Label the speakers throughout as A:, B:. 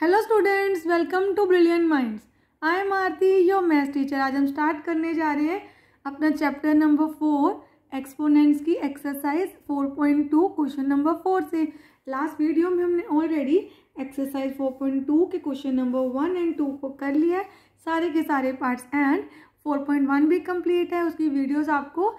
A: Hello students, welcome to brilliant minds. I am Aarti, your maths teacher. आज हम start करने जा रहे हैं अपना चैप्टर नंबर 4 एक्सपोनेंट्स की एक्सरसाइज 4.2 क्वेश्चन नंबर 4 से। लास्ट वीडियो में हमने ऑलरेडी एक्सरसाइज 4.2 के क्वेश्चन नंबर 1 और 2 को कर लिया है, सारे के सारे पार्ट्स, एंड 4.1 भी कंप्लीट है। उसकी वीडियोस आपको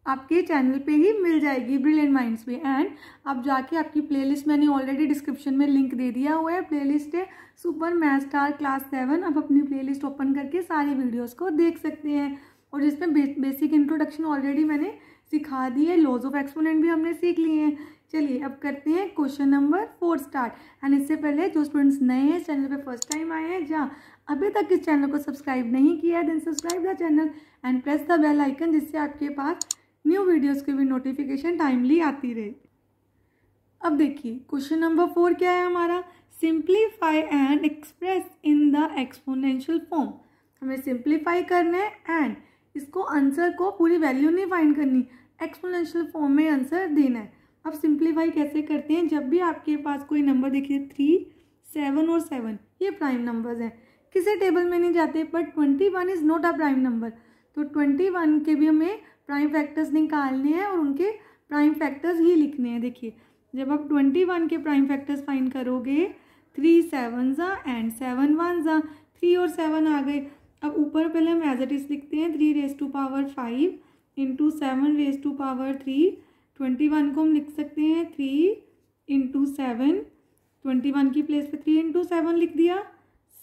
A: आपके चैनल पे ही मिल जाएगी, ब्रिलियंट माइंड्स पे। एंड अब जाके आपकी प्लेलिस्ट मैंने ऑलरेडी डिस्क्रिप्शन में लिंक दे दिया हुआ है। प्लेलिस्ट है सुपर मैथ स्टार क्लास 7। आप अपनी प्लेलिस्ट ओपन करके सारी वीडियोस को देख सकते हैं, और जिसमें बेसिक इंट्रोडक्शन ऑलरेडी मैंने सिखा दी है। लॉज ऑफ एक्सपोनेंट भी हमने सीख लिए हैं। चलिए अब करते हैं क्वेश्चन नंबर 4 स्टार्ट। एंड इससे पहले जो स्टूडेंट्स नए हैं, चैनल पे फर्स्ट टाइम आए हैं, जहाँ अभी तक इस चैनल को सब्सक्राइब नहीं किया है, then subscribe the channel and press the bell icon, जिससे आपके पास न्यू वीडियोस की भी नोटिफिकेशन टाइमली आती रहे। अब देखिए क्वेश्चन नंबर 4 क्या है हमारा, simplify and express in the exponential form. हमें सिंप्लीफाई करना है एंड इसको आंसर को पूरी वैल्यू नहीं फाइंड करनी, एक्सपोनेंशियल फॉर्म में आंसर देना है। अब सिंप्लीफाई कैसे करते हैं, जब भी आपके पास कोई नंबर देखिए 3, 7 और 7 ये प्राइम नंबर्स हैं, किसी टेबल में नहीं जाते, but 21 is not a prime number. तो 21 के भी हमें प्राइम फैक्टर्स निकालने हैं और उनके प्राइम फैक्टर्स ही लिखने हैं। देखिए जब आप 21 के प्राइम फैक्टर्स फाइंड करोगे, 3 7 एंड 7 1 3 और 7 आ गए। अब ऊपर पहले हम एज इट इज लिखते हैं, 3 raise to power 5 into 7 raise to power 3। 21 को हम लिख सकते हैं 3 इंटू 7, 21 की प्लेस पे 3 इंटू 7 लिख दिया,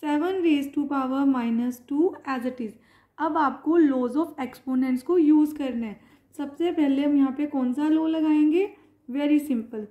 A: 7 raise to power -2 as it is. अब आपको लॉज ऑफ एक्सपोनेंट्स को यूज़ करना है। सबसे पहले हम यहाँ पे कौन सा लॉ लगाएंगे, वेरी सिंपल।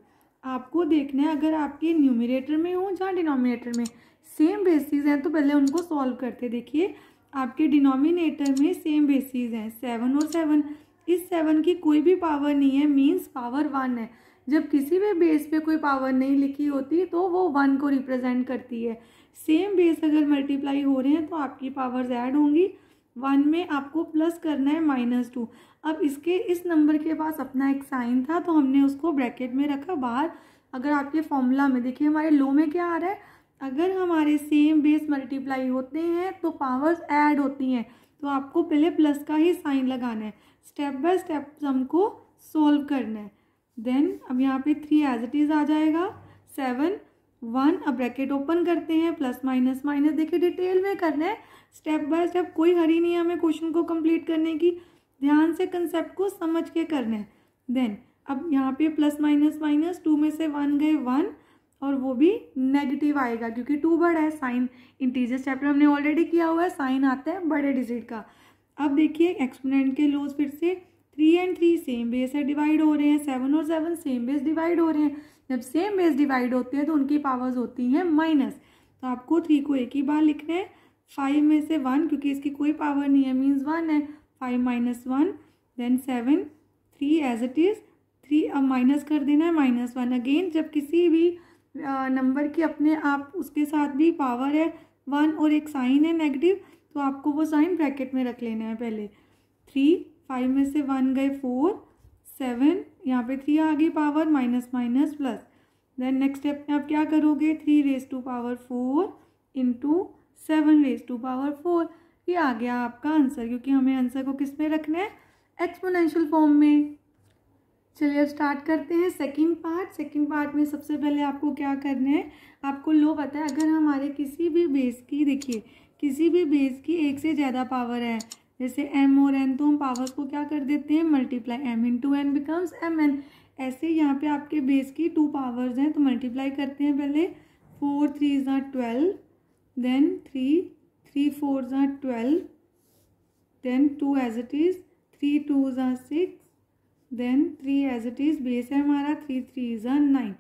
A: आपको देखना है अगर आपके न्यूमरेटर में हो जहाँ डिनोमिनेटर में सेम बेसिस हैं, तो पहले उनको सॉल्व करते। देखिए आपके डिनोमिनेटर में सेम बेसिस हैं 7 और 7। इस 7 की कोई भी पावर नहीं है, मीन्स पावर 1 है। जब किसी भी बेस पे कोई पावर नहीं लिखी होती तो वो 1 को रिप्रेजेंट करती है। सेम बेस अगर मल्टीप्लाई हो रहे हैं तो आपकी पावर्स ऐड होंगी। 1 में आपको प्लस करना है -2। अब इसके इस नंबर के पास अपना एक साइन था, तो हमने उसको ब्रैकेट में रखा बाहर। अगर आपके फॉर्मूला में देखिए हमारे लो में क्या आ रहा है, अगर हमारे सेम बेस मल्टीप्लाई होते हैं तो पावर्स ऐड होती हैं, तो आपको पहले प्लस का ही साइन लगाना है। स्टेप बाय स्टेप हमको सॉल्व करना है। देन अब यहाँ पे 3 एज इट इज़ आ जाएगा, 7 1। अब ब्रैकेट ओपन करते हैं, प्लस माइनस माइनस, देखिए डिटेल में करना है, स्टेप बाय स्टेप, कोई हरी नहीं है हमें क्वेश्चन को कंप्लीट करने की। ध्यान से कंसेप्ट को समझ के करना है। देन अब यहाँ पे प्लस माइनस माइनस, 2 में से 1 गए 1, और वो भी नेगेटिव आएगा क्योंकि 2 बड़ा है। साइन इंटीजर्स चैप्टर हमने ऑलरेडी किया हुआ है, साइन आता है बड़े डिजिट का। अब देखिए एक्सपोनेंट के लॉज फिर से, 3 एंड 3 सेम बेस है, डिवाइड हो रहे हैं, 7 और 7 सेम बेस डिवाइड हो रहे हैं। जब सेम बेस डिवाइड होते हैं तो उनकी पावर्स होती हैं माइनस। तो आपको 3 को एक ही बार लिखना है, 5 में से 1 क्योंकि इसकी कोई पावर नहीं है, मीन्स 1 है, 5 - 1। देन 7 3 एज इट इज़, 3 अब माइनस कर देना है -1। अगेन जब किसी भी नंबर की अपने आप उसके साथ भी पावर है 1 और एक साइन है नेगेटिव, तो आपको वो साइन ब्रैकेट में रख लेना है पहले। 3 5 में से 1 गए 4 7, यहाँ पे 3 आ गई power, minus minus plus. Then next step में आप क्या करोगे, 3 raise to power 4 into 7 raise to power 4। ये आ गया आपका आंसर, क्योंकि हमें आंसर को किस में रखना है, एक्सपोनेंशियल फॉर्म में। चलिए अब स्टार्ट करते हैं सेकंड पार्ट। सेकंड पार्ट में सबसे पहले आपको क्या करना है, आपको लो पता है अगर हमारे किसी भी बेस की, देखिए किसी भी बेस की एक से ज़्यादा पावर है, जैसे m और n, तो हम पावर्स को क्या कर देते हैं, multiply, m into n becomes mn। ऐसे यहाँ पे आपके बेस की 2 पावर्स हैं तो मल्टीप्लाई करते हैं पहले, 4 3 12, then 3 3 4 12, then 2 as it is, 3 2 6, then 3 as it is, base है हमारा 3 3 9।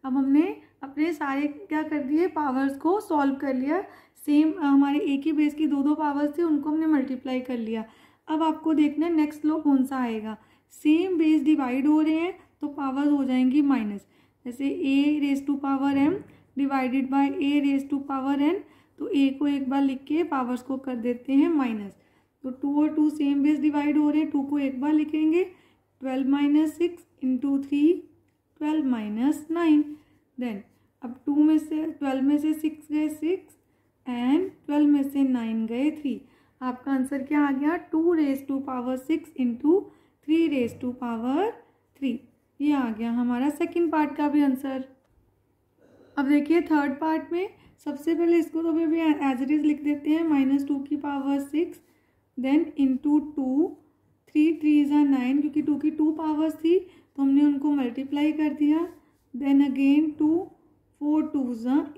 A: अब हमने अपने सारे क्या कर दिए, पावर्स को सॉल्व कर लिया। सेम हमारे एक ही बेस की 2 पावर्स थी, उनको हमने मल्टीप्लाई कर लिया। अब आपको देखना है नेक्स्ट लो कौन सा आएगा। सेम बेस डिवाइड हो रहे हैं तो पावर्स हो जाएंगी माइनस, जैसे a raise to power m divided by a raise to power n, तो a को एक बार लिख के पावर्स को कर देते हैं माइनस। तो 2 और 2 सेम बेस डिवाइड हो रहे हैं, 2 को एक बार लिखेंगे, 12 - 6 इंटू 3 12 - 9। देन अब 12 में से 6 गए 6 एंड 12 में से 9 गए 3। आपका आंसर क्या आ गया 2 raise to power 6 into 3 raise to power 3। ये आ गया हमारा सेकंड पार्ट का भी आंसर। अब देखिए थर्ड पार्ट में सबसे पहले इसको तो भी एज इट इज़ लिख देते हैं -2 की पावर 6 देन इंटू 2 3 3 9 क्योंकि 2 की 2 पावर्स थी तो हमने उनको मल्टीप्लाई कर दिया। Then again 2 4 2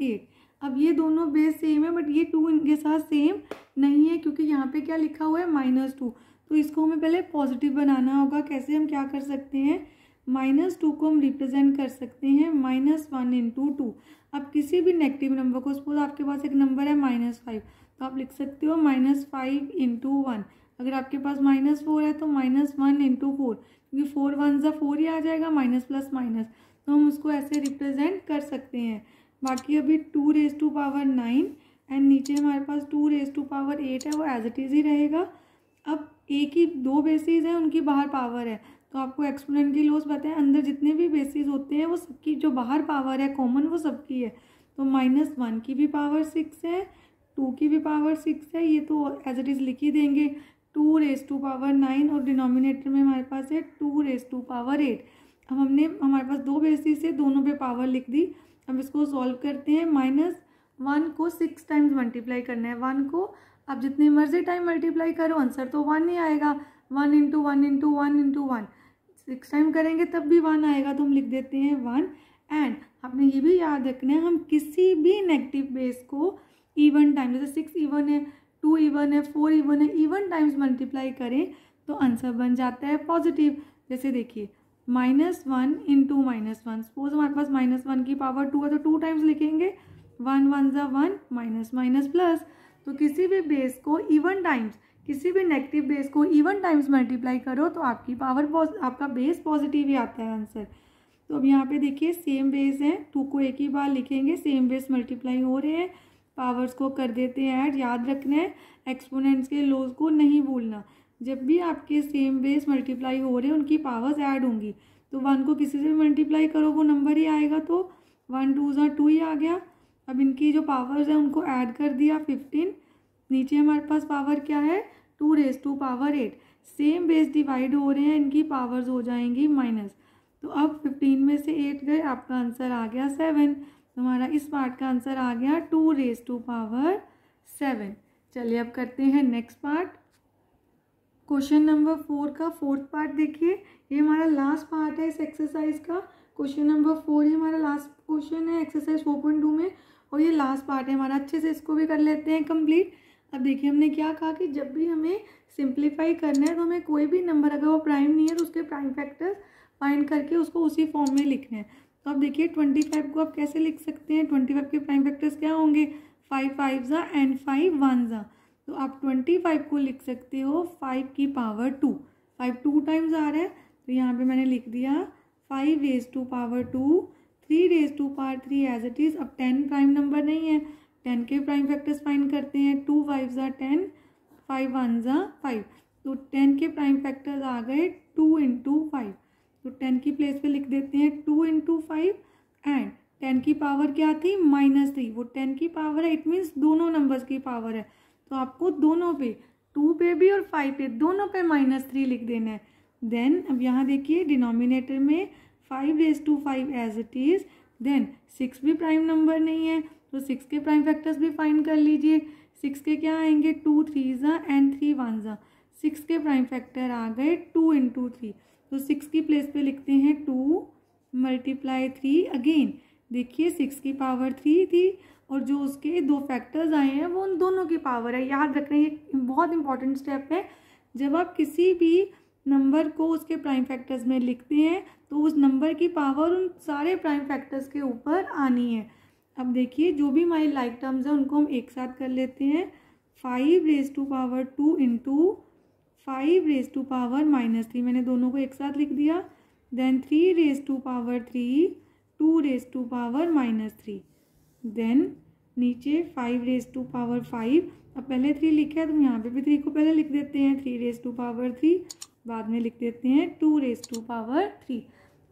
A: 8। अब ये दोनों बेस सेम है बट ये 2 इनके साथ सेम नहीं है क्योंकि यहाँ पे क्या लिखा हुआ है -2। तो इसको हमें पहले पॉजिटिव बनाना होगा। कैसे हम क्या कर सकते हैं -2 को हम रिप्रेजेंट कर सकते हैं -1 इंटू 2। अब किसी भी नेगेटिव नंबर को सपोज आपके पास एक नंबर है -5 तो आप लिख सकते हो -5 इंटू 1। अगर आपके पास -4 है तो -1 इंटू 4 क्योंकि 4 1 4 ही आ जाएगा माइनस प्लस माइनस, तो हम उसको ऐसे रिप्रेजेंट कर सकते हैं। बाकी अभी 2 रेज़ टू पावर 9 एंड नीचे हमारे पास 2 रेज़ टू पावर 8 है, वो एज इट इज़ ही रहेगा। अब एक ही 2 बेसिस हैं उनकी बाहर पावर है तो आपको एक्सपोनेंट की लॉस बताएं अंदर जितने भी बेसिस होते हैं वो सबकी जो बाहर पावर है कॉमन वो सबकी है। तो -1 की भी पावर 6 है 2 की भी पावर 6 है, ये तो एज इट इज़ लिख ही देंगे 2 रेज़ टू पावर 9 और डिनोमिनेटर में हमारे पास है 2 रेज़ टू पावर 8। अब हमारे पास 2 बेसिस है दोनों पे पावर लिख दी। अब इसको सॉल्व करते हैं। -1 को 6 टाइम्स मल्टीप्लाई करना है। 1 को आप जितने मर्जी टाइम मल्टीप्लाई करो आंसर तो 1 ही आएगा। 1 इंटू 1 इंटू 1 इंटू 1 6 टाइम करेंगे तब भी 1 आएगा तो हम लिख देते हैं 1। एंड आपने ये भी याद रखना है हम किसी भी नेगेटिव बेस को इवन टाइम जैसे 6 इवन है 2 इवन है 4 इवन है इवन टाइम्स मल्टीप्लाई करें तो आंसर बन जाता है पॉजिटिव। जैसे देखिए -1 इंटू -1 सपोज हमारे पास -1 की पावर 2 है तो 2 टाइम्स लिखेंगे 1 1 1 माइनस माइनस प्लस। तो किसी भी बेस को इवन टाइम्स किसी भी नेगेटिव बेस को इवन टाइम्स मल्टीप्लाई करो तो आपकी आपका बेस पॉजिटिव ही आता है आंसर। तो अब यहाँ पे देखिए सेम बेस है 2 को एक ही बार लिखेंगे सेम बेस मल्टीप्लाई हो रहे हैं पावर्स को कर देते हैं ऐड। याद रखना है एक्सपोनेंट्स के लॉज को नहीं भूलना। जब भी आपके सेम बेस मल्टीप्लाई हो रहे हैं उनकी पावर्स ऐड होंगी तो 1 को किसी से भी मल्टीप्लाई करो वो नंबर ही आएगा तो 1 2 2 ही आ गया। अब इनकी जो पावर्स है उनको ऐड कर दिया 15। नीचे हमारे पास पावर क्या है 2 raise to power 8। Same base divide हो रहे हैं इनकी पावर्स हो जाएंगी माइनस। तो अब 15 में से 8 गए आपका आंसर आ गया 7। तो हमारा इस पार्ट का आंसर आ गया 2 रेज़ टू पावर 7। चलिए अब करते हैं नेक्स्ट पार्ट। क्वेश्चन नंबर 4 का फोर्थ पार्ट देखिए ये हमारा लास्ट पार्ट है इस एक्सरसाइज का। क्वेश्चन नंबर 4 ही हमारा लास्ट क्वेश्चन है एक्सरसाइज 4.2 में और ये लास्ट पार्ट है हमारा। अच्छे से इसको भी कर लेते हैं कंप्लीट। अब देखिए हमने क्या कहा कि जब भी हमें सिंप्लीफाई करना है तो हमें कोई भी नंबर अगर वो प्राइम नहीं है तो उसके प्राइम फैक्टर्स फाइंड करके उसको उसी फॉर्म में लिखना है। तो अब देखिए 25 को आप कैसे लिख सकते हैं 25 के प्राइम फैक्टर्स क्या होंगे 5 5 एंड 5 1। तो आप 25 को लिख सकते हो 5 की पावर 2। 5 2 टाइम्स आ रहा है तो यहाँ पे मैंने लिख दिया 5 raise to power 2 3 raise to power 3 as it is. अब 10 प्राइम नंबर नहीं है 10 के प्राइम फैक्टर्स फाइंड करते हैं 2 5 10 5 1 5। तो 10 के प्राइम फैक्टर्स आ गए 2 इंटू 5। तो 10 की प्लेस पे लिख देते हैं 2 इंटू 5 एंड 10 की पावर क्या थी -3। वो 10 की पावर है इट मीन्स दोनों नंबर्स की पावर है तो आपको दोनों पे 2 पे भी और 5 पे दोनों पे -3 लिख देना है। देन अब यहाँ देखिए डिनोमिनेटर में 5 raise to 5 as it is. Then 6 भी प्राइम नंबर नहीं है तो 6 के प्राइम फैक्टर्स भी फाइंड कर लीजिए। 6 के क्या आएंगे 2 3 एंड 3 1। 6 के प्राइम फैक्टर आ गए 2 इंटू 3। तो 6 की प्लेस पे लिखते हैं 2 मल्टीप्लाई 3 अगेन। देखिए 6 की पावर 3 थी और जो उसके 2 फैक्टर्स आए हैं वो उन दोनों की पावर है। याद रखना ये बहुत इंपॉर्टेंट स्टेप है। जब आप किसी भी नंबर को उसके प्राइम फैक्टर्स में लिखते हैं तो उस नंबर की पावर उन सारे प्राइम फैक्टर्स के ऊपर आनी है। अब देखिए जो भी हमारी लाइक टर्म्स हैं उनको हम एक साथ कर लेते हैं 5 raise to power 2 into 5 raise to power -3। मैंने दोनों को एक साथ लिख दिया। Then 3 raise to power 3 2 raise to power -3। Then नीचे 5 रेज़ टू पावर 5। अब पहले 3 लिखा है तो यहाँ पे भी 3 को पहले लिख देते हैं 3 रेज़ टू पावर 3 बाद में लिख देते हैं 2 रेज़ टू पावर 3।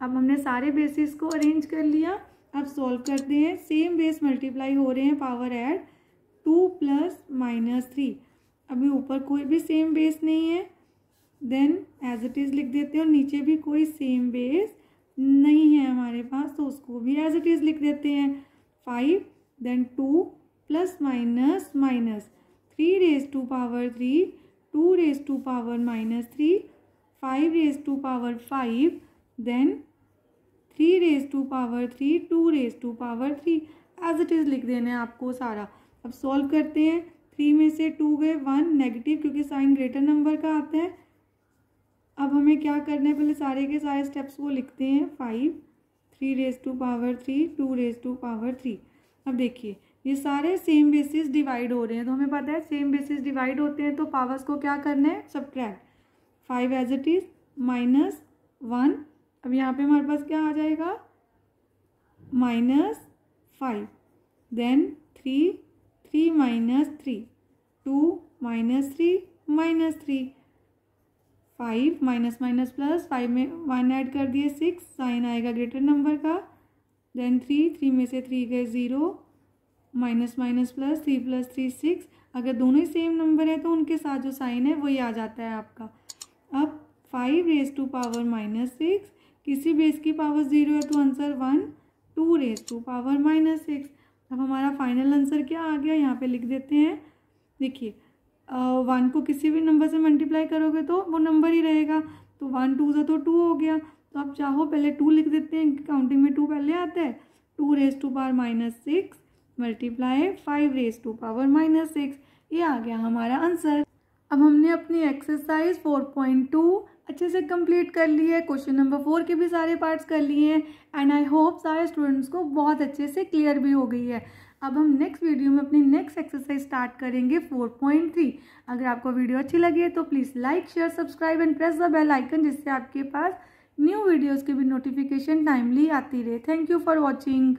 A: अब हमने सारे बेसिस को अरेंज कर लिया। अब सॉल्व करते हैं। सेम बेस मल्टीप्लाई हो रहे हैं, पावर ऐड 2 प्लस माइनस 3। अभी ऊपर कोई भी सेम बेस नहीं है, देन एज इट इज़ लिख देते हैं। और नीचे भी कोई सेम बेस नहीं है हमारे पास, तो उसको भी एज इट इज़ लिख देते हैं। 5 then 2 plus minus minus 3 raise to power 3, 2 raise to power minus 3, 5 raise to power 5, then 3 raise to power 3, 2 raise to power 3। As it is लिख देना है आपको सारा। अब सॉल्व करते हैं। 3 में से 2 गए 1 नेगेटिव, क्योंकि साइन ग्रेटर नंबर का आता है। अब हमें क्या करना है, पहले सारे के सारे स्टेप्स को लिखते हैं। 5, 3 raise to power 3, 2 raise to power 3। अब देखिए ये सारे सेम बेसिस डिवाइड हो रहे हैं, तो हमें पता है सेम बेसिस डिवाइड होते हैं तो पावर्स को क्या करना है, subtract. 5 as it is minus 1। अब यहाँ पे हमारे पास क्या आ जाएगा, -5, then 3, 3 minus 3, 2 minus 3 minus 3, 5 minus minus plus, 5 में 1 ऐड कर दिए 6, साइन आएगा ग्रेटर नंबर का। देन 3 में से 3 गए 0, माइनस माइनस प्लस, 3 प्लस 3 6। अगर दोनों ही सेम नंबर है तो उनके साथ जो साइन है वही आ जाता है आपका। अब 5 रेज टू पावर -6, किसी बेस की पावर 0 है तो आंसर 1, 2 रेज टू पावर -6। अब हमारा फाइनल आंसर क्या आ गया, यहाँ पे लिख देते हैं। देखिए 1 को किसी भी नंबर से मल्टीप्लाई करोगे तो वो नंबर ही रहेगा, तो 1 2 से तो 2 हो गया। तो आप चाहो पहले 2 लिख देते हैं, काउंटिंग में 2 पहले आता है। 2 raise to power -6 multiply 5 raise to power -6, ये आ गया हमारा आंसर। अब हमने अपनी एक्सरसाइज 4.2 अच्छे से कंप्लीट कर ली है। क्वेश्चन नंबर 4 के भी सारे पार्ट्स कर लिए हैं एंड आई होप सारे स्टूडेंट्स को बहुत अच्छे से क्लियर भी हो गई है। अब हम नेक्स्ट वीडियो में अपनी नेक्स्ट एक्सरसाइज स्टार्ट करेंगे 4.3। अगर आपको वीडियो अच्छी लगी है तो please like share subscribe and press the bell icon, जिससे आपके पास न्यू वीडियोज़ की भी नोटिफिकेशन टाइमली आती रहे। Thank you for watching.